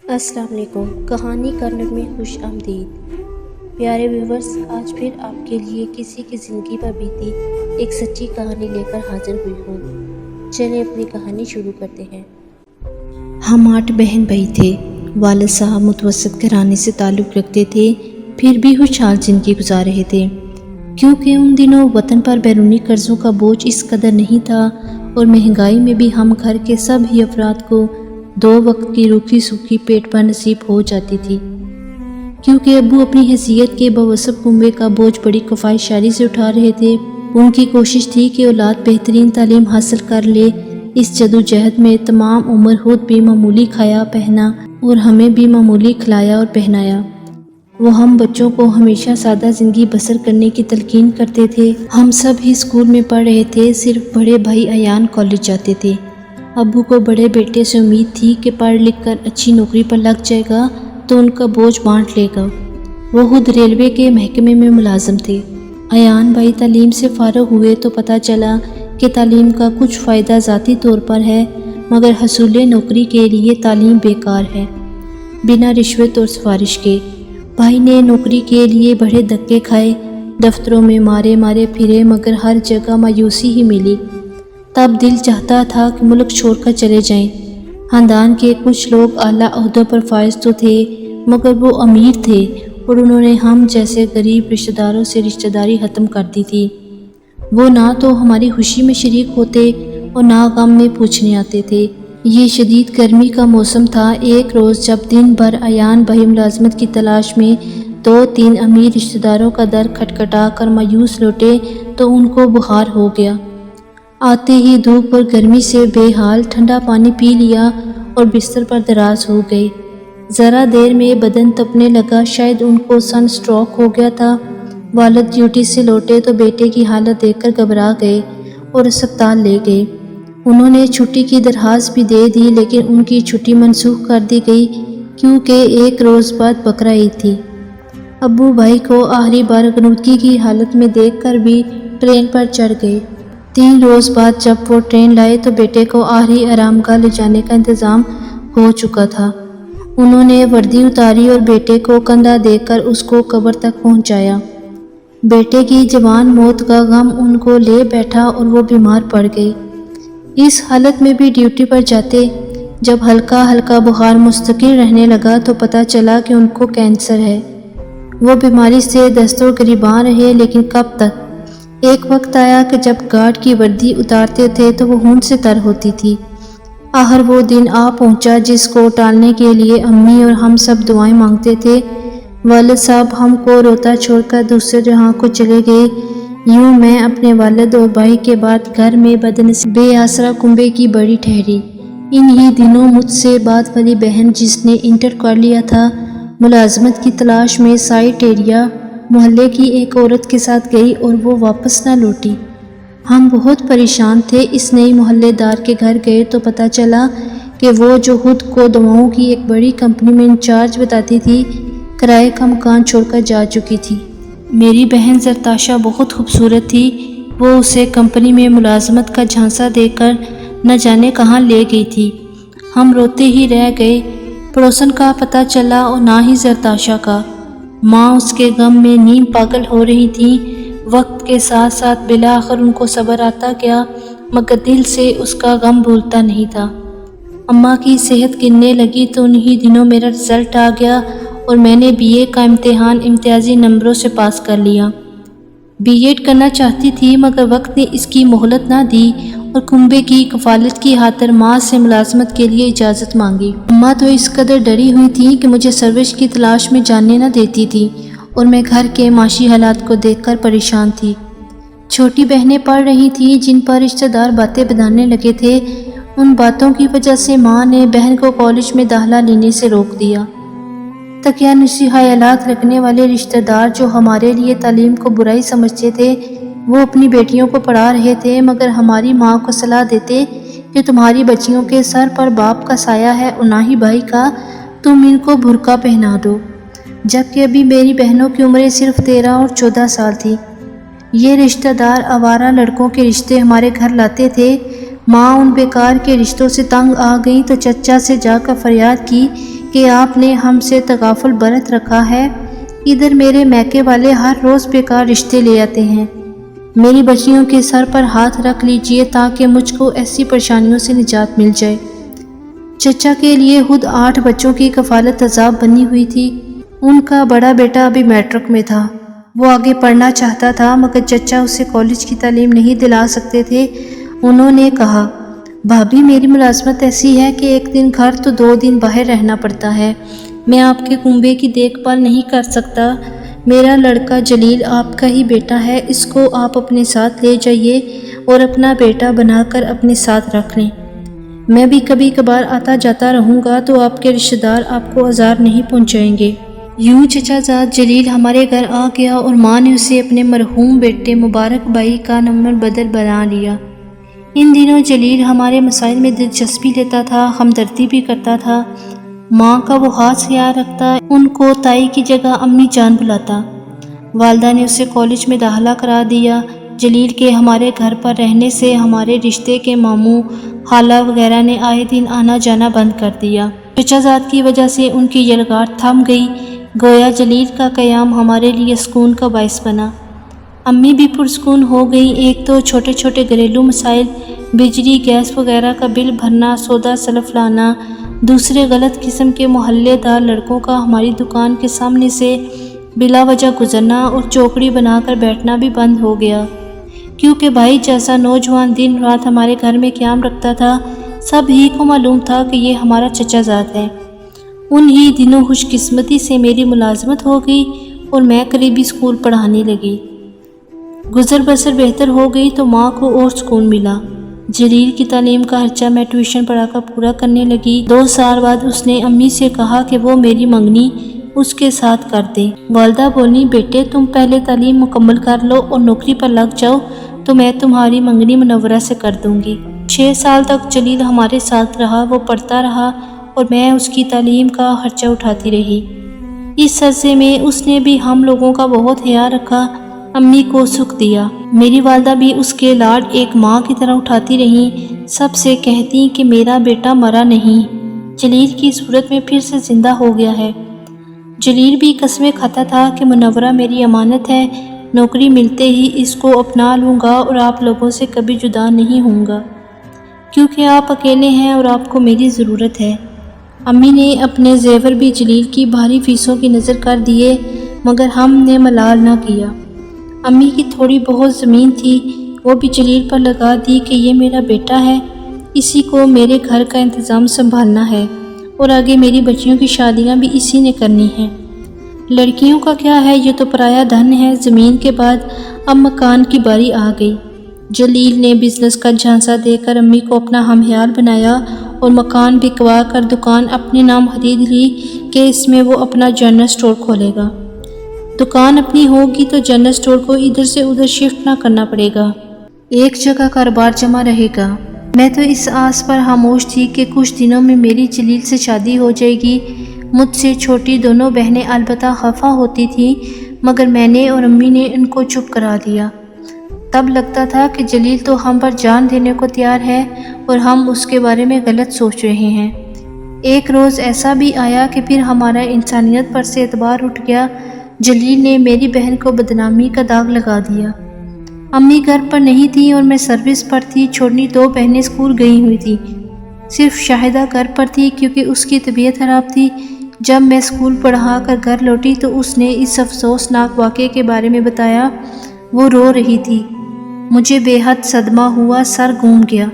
السلام علیکم۔ کہانی کارنر میں خوش آمدید۔ پیارے ویورز، آج پھر آپ کے لیے کسی کی زندگی پر بیتی ایک سچی کہانی لے کر حاضر ہوئی ہوں۔ چلیں اپنی کہانی شروع کرتے ہیں۔ ہم 8 بہن بھائی تھے۔ والد صاحب متوسط گھرانے سے تعلق رکھتے تھے، پھر بھی خوشحال زندگی گزار رہے تھے، کیونکہ ان دنوں وطن پر بیرونی قرضوں کا بوجھ اس قدر نہیں تھا اور مہنگائی میں بھی ہم گھر کے سب ہی افراد کو 2 وقت کی روکھی سوکھی پیٹ پر نصیب ہو جاتی تھی، کیونکہ ابو اپنی حیثیت کے باوصف کنبے کا بوجھ بڑی کفایت سے اٹھا رہے تھے۔ ان کی کوشش تھی کہ اولاد بہترین تعلیم حاصل کر لے۔ اس جدوجہد میں تمام عمر خود بھی معمولی کھایا پہنا اور ہمیں بھی معمولی کھلایا اور پہنایا۔ وہ ہم بچوں کو ہمیشہ سادہ زندگی بسر کرنے کی تلقین کرتے تھے۔ ہم سب ہی اسکول میں پڑھ رہے تھے، صرف بڑے بھائی ایان کالج جاتے تھے۔ ابو کو بڑے بیٹے سے امید تھی کہ پڑھ لکھ کر اچھی نوکری پر لگ جائے گا تو ان کا بوجھ بانٹ لے گا۔ وہ خود ریلوے کے محکمے میں ملازم تھے۔ ایان بھائی تعلیم سے فارغ ہوئے تو پتہ چلا کہ تعلیم کا کچھ فائدہ ذاتی طور پر ہے، مگر حصول نوکری کے لیے تعلیم بیکار ہے، بنا رشوت اور سفارش کے۔ بھائی نے نوکری کے لیے بڑے دھکے کھائے، دفتروں میں مارے پھرے، مگر ہر جگہ مایوسی ہی ملی۔ تب دل چاہتا تھا کہ ملک چھوڑ کر چلے جائیں۔ خاندان کے کچھ لوگ اعلیٰ عہدوں پر فائز تو تھے، مگر وہ امیر تھے اور انہوں نے ہم جیسے غریب رشتہ داروں سے رشتہ داری ختم کر دی تھی۔ وہ نہ تو ہماری خوشی میں شریک ہوتے اور نہ غم میں پوچھنے آتے تھے۔ یہ شدید گرمی کا موسم تھا۔ ایک روز جب دن بھر ایان بھائی ملازمت کی تلاش میں 2-3 امیر رشتہ داروں کا در کھٹکھٹا کر مایوس لوٹے تو ان کو بخار ہو گیا۔ آتے ہی دھوپ اور گرمی سے بے حال ٹھنڈا پانی پی لیا اور بستر پر دراز ہو گئے۔ ذرا دیر میں بدن تپنے لگا، شاید ان کو سن سٹروک ہو گیا تھا۔ والد ڈیوٹی سے لوٹے تو بیٹے کی حالت دیکھ کر گھبرا گئے اور اسپتال لے گئے۔ انہوں نے چھٹی کی درخواست بھی دے دی، لیکن ان کی چھٹی منسوخ کر دی گئی کیونکہ 1 روز بعد بقرہ عید تھی۔ ابو بھائی کو آخری بار غنودگی کی حالت میں دیکھ کر بھی ٹرین پر چڑھ گئے۔ 3 روز بعد جب وہ ٹرین لائے تو بیٹے کو آخری آرام گاہ لے جانے کا انتظام ہو چکا تھا۔ انہوں نے وردی اتاری اور بیٹے کو کندھا دے کر اس کو قبر تک پہنچایا۔ بیٹے کی جوان موت کا غم ان کو لے بیٹھا اور وہ بیمار پڑ گئے۔ اس حالت میں بھی ڈیوٹی پر جاتے۔ جب ہلکا بخار مستقل رہنے لگا تو پتہ چلا کہ ان کو کینسر ہے۔ وہ بیماری سے دست و گریباں رہے، لیکن کب تک؟ ایک وقت آیا کہ جب گارڈ کی وردی اتارتے تھے تو وہ خون سے تر ہوتی تھی۔ آخر وہ دن آ پہنچا جس کو ٹالنے کے لیے امی اور ہم سب دعائیں مانگتے تھے۔ والد صاحب ہم کو روتا چھوڑ کر دوسرے جہاں کو چلے گئے۔ یوں میں اپنے والد اور بھائی کے بعد گھر میں بدنصیب بے آسرا کنبے کی بڑی ٹھہری۔ انہی دنوں مجھ سے بعد والی بہن، جس نے انٹر کر لیا تھا، ملازمت کی تلاش میں سائٹ ایریا محلے کی ایک عورت کے ساتھ گئی اور وہ واپس نہ لوٹی۔ ہم بہت پریشان تھے۔ اس نئی محلے دار کے گھر گئے تو پتہ چلا کہ وہ جو خود کو دواؤں کی ایک بڑی کمپنی میں انچارج بتاتی تھی، کرائے کا مکان چھوڑ کر جا چکی تھی۔ میری بہن زرتاشا بہت خوبصورت تھی۔ وہ اسے کمپنی میں ملازمت کا جھانسا دے کر نہ جانے کہاں لے گئی تھی۔ ہم روتے ہی رہ گئے۔ پڑوسن کا پتہ چلا اور نہ ہی زرتاشا کا۔ ماں اس کے غم میں نیم پاگل ہو رہی تھیں۔ وقت کے ساتھ ساتھ بالآخر ان کو صبر آتا گیا، مگر دل سے اس کا غم بھولتا نہیں تھا۔ اماں کی صحت گرنے لگی تو انہی دنوں میرا رزلٹ آ گیا اور میں نے BA کا امتحان امتیازی نمبروں سے پاس کر لیا۔ BEd کرنا چاہتی تھی، مگر وقت نے اس کی مہلت نہ دی اور کنبے کی کفالت کی خاطر ماں سے ملازمت کے لیے اجازت مانگی۔ اماں تو اس قدر ڈری ہوئی تھیں کہ مجھے سروس کی تلاش میں جانے نہ دیتی تھی اور میں گھر کے معاشی حالات کو دیکھ کر پریشان تھی۔ چھوٹی بہنیں پڑھ رہی تھیں جن پر رشتہ دار باتیں بنانے لگے تھے۔ ان باتوں کی وجہ سے ماں نے بہن کو کالج میں داخلہ لینے سے روک دیا۔ تقیانوسی خیالات رکھنے والے رشتہ دار جو ہمارے لیے تعلیم کو برائی سمجھتے تھے، وہ اپنی بیٹیوں کو پڑھا رہے تھے، مگر ہماری ماں کو صلاح دیتے کہ تمہاری بچیوں کے سر پر باپ کا سایہ ہے اور نہ ہی بھائی کا، تم ان کو برقع پہنا دو، جبکہ ابھی میری بہنوں کی عمریں صرف 13 اور 14 سال تھی۔ یہ رشتہ دار آوارہ لڑکوں کے رشتے ہمارے گھر لاتے تھے۔ ماں ان بیکار کے رشتوں سے تنگ آ گئی تو چچا سے جا کر فریاد کی کہ آپ نے ہم سے تغافل برت رکھا ہے۔ ادھر میرے میکے والے ہر روز بیکار رشتے لے آتے ہیں۔ میری بچیوں کے سر پر ہاتھ رکھ لیجئے تاکہ مجھ کو ایسی پریشانیوں سے نجات مل جائے۔ چچا کے لیے خود 8 بچوں کی کفالت عذاب بنی ہوئی تھی۔ ان کا بڑا بیٹا ابھی میٹرک میں تھا۔ وہ آگے پڑھنا چاہتا تھا مگر چچا اسے کالج کی تعلیم نہیں دلا سکتے تھے۔ انہوں نے کہا، بھابھی میری ملازمت ایسی ہے کہ ایک دن گھر تو 2 دن باہر رہنا پڑتا ہے۔ میں آپ کے کنبے کی دیکھ بھال نہیں کر سکتا۔ میرا لڑکا جلیل آپ کا ہی بیٹا ہے، اس کو آپ اپنے ساتھ لے جائیے اور اپنا بیٹا بنا کر اپنے ساتھ رکھ لیں۔ میں بھی کبھی کبھار آتا جاتا رہوں گا تو آپ کے رشتہ دار آپ کو آزار نہیں پہنچائیں گے۔ یوں چچا زاد جلیل ہمارے گھر آ گیا اور ماں نے اسے اپنے مرحوم بیٹے مبارک بھائی کا نمبر بدل بنا لیا۔ ان دنوں جلیل ہمارے مسائل میں دلچسپی لیتا تھا، ہمدردی بھی کرتا تھا، ماں کا وہ خاص خیال رکھتا، ان کو تائی کی جگہ امی جان بلاتا۔ والدہ نے اسے کالج میں داخلہ کرا دیا۔ جلیل کے ہمارے گھر پر رہنے سے ہمارے رشتے کے ماموں، خالہ وغیرہ نے آئے دن آنا جانا بند کر دیا۔ چچا زاد کی وجہ سے ان کی یلغار تھم گئی، گویا جلیل کا قیام ہمارے لیے سکون کا باعث بنا۔ امی بھی پرسکون ہو گئی۔ ایک تو چھوٹے چھوٹے گھریلو مسائل، بجلی گیس وغیرہ کا بل بھرنا، سودا سلف لانا، دوسرے غلط قسم کے محلے دار لڑکوں کا ہماری دکان کے سامنے سے بلا وجہ گزرنا اور چوکڑی بنا کر بیٹھنا بھی بند ہو گیا، کیونکہ بھائی جیسا نوجوان دن رات ہمارے گھر میں قیام رکھتا تھا، سب ہی کو معلوم تھا کہ یہ ہمارا چچا زاد ہے۔ ان ہی دنوں خوش قسمتی سے میری ملازمت ہو گئی اور میں قریبی اسکول پڑھانے لگی۔ گزر بسر بہتر ہو گئی تو ماں کو اور سکون ملا۔ جلیل کی تعلیم کا خرچہ میں ٹیوشن پڑھا کر پورا کرنے لگی۔ 2 سال بعد اس نے امی سے کہا کہ وہ میری منگنی اس کے ساتھ کر دیں۔ والدہ بولی، بیٹے تم پہلے تعلیم مکمل کر لو اور نوکری پر لگ جاؤ تو میں تمہاری منگنی منورہ سے کر دوں گی۔ 6 سال تک جلیل ہمارے ساتھ رہا، وہ پڑھتا رہا اور میں اس کی تعلیم کا خرچہ اٹھاتی رہی۔ اس عرصے میں اس نے بھی ہم لوگوں کا بہت خیال رکھا، امی کو سکھ دیا۔ میری والدہ بھی اس کے لاڈ ایک ماں کی طرح اٹھاتی رہیں، سب سے کہتی کہ میرا بیٹا مرا نہیں، جلیل کی صورت میں پھر سے زندہ ہو گیا ہے۔ جلیل بھی قسمیں کھاتا تھا کہ منورہ میری امانت ہے، نوکری ملتے ہی اس کو اپنا لوں گا اور آپ لوگوں سے کبھی جدا نہیں ہوں گا، کیونکہ آپ اکیلے ہیں اور آپ کو میری ضرورت ہے۔ امی نے اپنے زیور بھی جلیل کی بھاری فیسوں کی نظر کر دیے مگر ہم نے ملال نہ کیا۔ امی کی تھوڑی بہت زمین تھی، وہ بھی جلیل پر لگا دی کہ یہ میرا بیٹا ہے، اسی کو میرے گھر کا انتظام سنبھالنا ہے اور آگے میری بچیوں کی شادیاں بھی اسی نے کرنی ہیں۔ لڑکیوں کا کیا ہے، یہ تو پرایا دھن ہے۔ زمین کے بعد اب مکان کی باری آ گئی۔ جلیل نے بزنس کا جھانسا دے کر امی کو اپنا ہمخیال بنایا اور مکان بکوا کر دکان اپنے نام خرید لی کہ اس میں وہ اپنا جنرل اسٹور کھولے گا۔ دکان اپنی ہوگی تو جنرل اسٹور کو ادھر سے ادھر شفٹ نہ کرنا پڑے گا، ایک جگہ کاروبار جمع رہے گا۔ میں تو اس آس پر خاموش تھی کہ کچھ دنوں میں میری جلیل سے شادی ہو جائے گی۔ مجھ سے چھوٹی دونوں بہنیں البتہ خفا ہوتی تھیں مگر میں نے اور امی نے ان کو چپ کرا دیا۔ تب لگتا تھا کہ جلیل تو ہم پر جان دینے کو تیار ہے اور ہم اس کے بارے میں غلط سوچ رہے ہیں۔ ایک روز ایسا بھی آیا کہ پھر ہمارا انسانیت پر سے اعتبار اٹھ گیا۔ جلیل نے میری بہن کو بدنامی کا داغ لگا دیا۔ امی گھر پر نہیں تھی اور میں سروس پر تھی، چھوٹی 2 بہنیں اسکول گئی ہوئی تھیں، صرف شاہدہ گھر پر تھی کیونکہ اس کی طبیعت خراب تھی۔ جب میں اسکول پڑھا کر گھر لوٹی تو اس نے اس افسوسناک واقعے کے بارے میں بتایا۔ وہ رو رہی تھی، مجھے بے حد صدمہ ہوا، سر گھوم گیا۔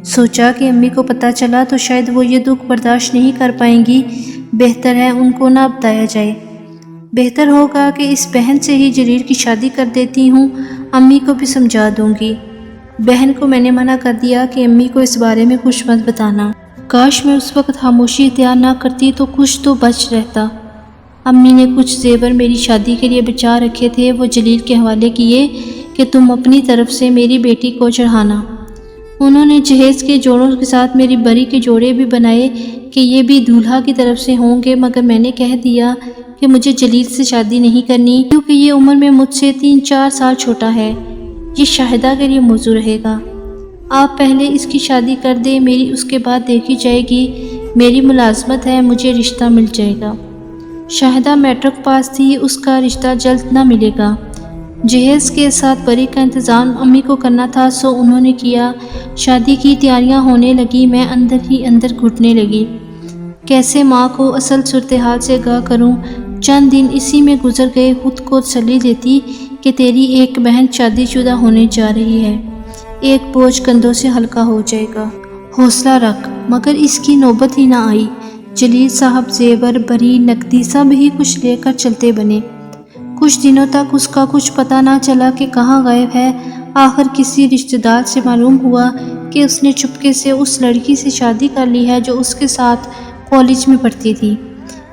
سوچا کہ امی کو پتہ چلا تو شاید وہ یہ دکھ برداشت نہیں کر پائیں گی، بہتر ہے ان کو نہ بتایا جائے۔ بہتر ہوگا کہ اس بہن سے ہی جلیل کی شادی کر دیتی ہوں، امی کو بھی سمجھا دوں گی۔ بہن کو میں نے منع کر دیا کہ امی کو اس بارے میں کچھ مت بتانا۔ کاش میں اس وقت خاموشی اختیار نہ کرتی تو کچھ تو بچ رہتا۔ امی نے کچھ زیور میری شادی کے لیے بچا رکھے تھے، وہ جلیل کے حوالے کیے کہ تم اپنی طرف سے میری بیٹی کو چڑھانا۔ انہوں نے جہیز کے جوڑوں کے ساتھ میری بری کے جوڑے بھی بنائے کہ یہ بھی دولہا کی طرف سے ہوں گے، مگر میں نے کہہ دیا کہ مجھے جلیل سے شادی نہیں کرنی کیونکہ یہ عمر میں مجھ سے 3-4 سال چھوٹا ہے، یہ شاہدہ کے لیے موضوع رہے گا۔ آپ پہلے اس کی شادی کر دیں، میری اس کے بعد دیکھی جائے گی۔ میری ملازمت ہے، مجھے رشتہ مل جائے گا۔ شاہدہ میٹرک پاس تھی، اس کا رشتہ جلد نہ ملے گا۔ جہیز کے ساتھ بری کا انتظام امی کو کرنا تھا، سو انہوں نے کیا۔ شادی کی تیاریاں ہونے لگی، میں اندر ہی اندر گھٹنے لگی۔ کیسے ماں کو اصل صورتحال سے آگاہ کروں؟ چند دن اسی میں گزر گئے۔ خود کو تسلی دیتی کہ تیری ایک بہن شادی شدہ ہونے جا رہی ہے، ایک بوجھ کندھوں سے ہلکا ہو جائے گا، حوصلہ رکھ۔ مگر اس کی نوبت ہی نہ آئی۔ جلیل صاحب زیور، بری، نقدی سب ہی کچھ لے کر چلتے بنے۔ کچھ دنوں تک اس کا کچھ پتہ نہ چلا کہ کہاں غائب ہے۔ آخر کسی رشتہ دار سے معلوم ہوا کہ اس نے چپکے سے اس لڑکی سے شادی کر لی ہے جو اس کے ساتھ کالج میں پڑھتی تھی۔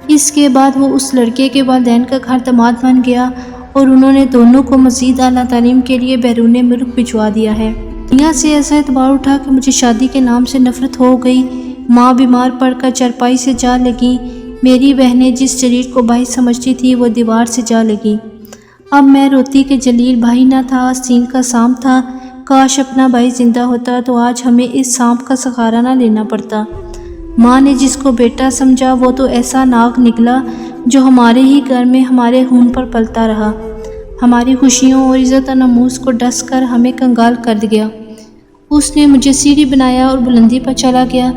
اس کے بعد وہ اس لڑکے کے والدین کا گھر داماد بن گیا اور انہوں نے دونوں کو مزید اعلیٰ تعلیم کے لیے بیرون ملک بھجوا دیا ہے۔ دنیا سے ایسا اعتبار اٹھا کہ مجھے شادی کے نام سے نفرت ہو گئی۔ ماں بیمار پڑ کر چارپائی سے جا لگی۔ میری بہنیں جس جلیل کو بھائی سمجھتی تھی وہ دیوار سے جا لگی۔ اب میں روتی کہ جلیل بھائی نہ تھا، آستین کا سانپ تھا۔ کاش اپنا بھائی زندہ ہوتا تو آج ہمیں اس سانپ کا سہارا نہ لینا پڑتا۔ ماں نے جس کو بیٹا سمجھا وہ تو ایسا ناگ نکلا جو ہمارے ہی گھر میں ہمارے خون پر پلتا رہا، ہماری خوشیوں اور عزت و ناموس کو ڈس کر ہمیں کنگال کر دیا۔ اس نے مجھے سیڑھی بنایا اور بلندی پر چلا گیا۔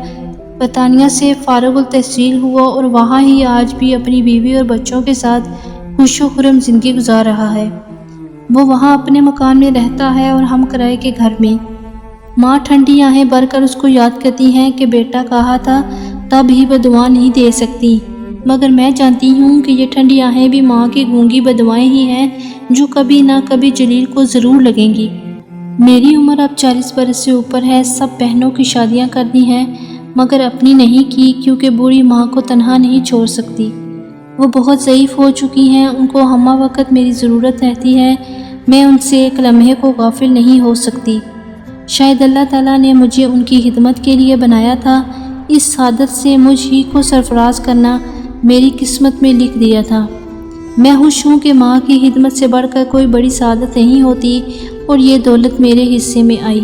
برطانیہ سے فارغ التحصیل ہوا اور وہاں ہی آج بھی اپنی بیوی اور بچوں کے ساتھ خوش و خرم زندگی گزار رہا ہے۔ وہ وہاں اپنے مکان میں رہتا ہے اور ہم کرائے کے گھر میں۔ ماں ٹھنڈی آہیں بھر کر اس کو یاد کرتی ہیں کہ بیٹا کہا تھا، تب ہی بدعا نہیں دے سکتی، مگر میں جانتی ہوں کہ یہ ٹھنڈی آہیں بھی ماں کی گونگی بدعائیں ہی ہیں جو کبھی نہ کبھی جلیل کو ضرور لگیں گی۔ میری عمر اب 40 برس سے اوپر ہے۔ سب بہنوں کی شادیاں کرنی ہیں مگر اپنی نہیں کی، کیونکہ بوڑھی ماں کو تنہا نہیں چھوڑ سکتی۔ وہ بہت ضعیف ہو چکی ہیں، ان کو ہمہ وقت میری ضرورت رہتی ہے۔ میں ان سے ایک لمحے کو غافل نہیں ہو سکتی۔ شاید اللہ تعالیٰ نے مجھے ان کی خدمت کے لیے بنایا تھا۔ اس سعادت سے مجھ ہی کو سرفراز کرنا میری قسمت میں لکھ دیا تھا۔ میں خوش ہوں کہ ماں کی خدمت سے بڑھ کر کوئی بڑی سعادت نہیں ہوتی اور یہ دولت میرے حصے میں آئی۔